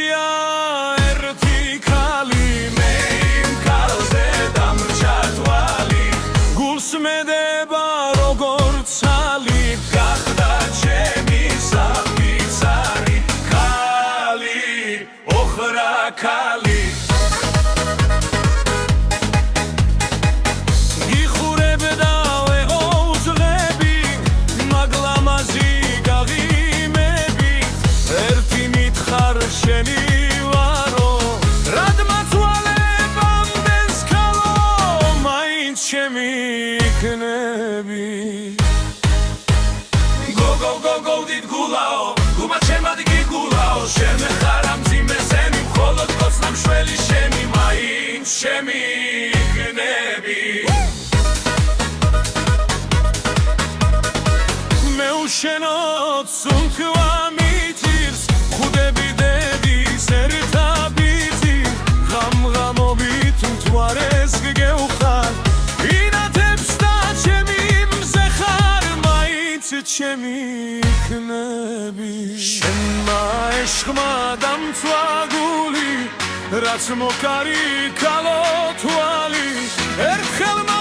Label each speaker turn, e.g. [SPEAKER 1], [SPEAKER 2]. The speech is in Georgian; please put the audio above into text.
[SPEAKER 1] მზია ერთი ქალი მე იმ ქალზე დამრჩა თვალი გულს მედება როგორც ცალი გახდა ჩემი საფიცარი ქალი ოხრა ქალი ჩემი იქნები მე უშენოდ სუნთქვა მიწირს ხუდები დედის ერთაბიცი ღამ-ღამობით მთვარეს გგევხარ ინათებს და ჩემი მზე ხარ მაინც ჩემი იქნები შენმა ეშხმა დამცვა გული რაც მოკარი ქალო თვალი ერთხელ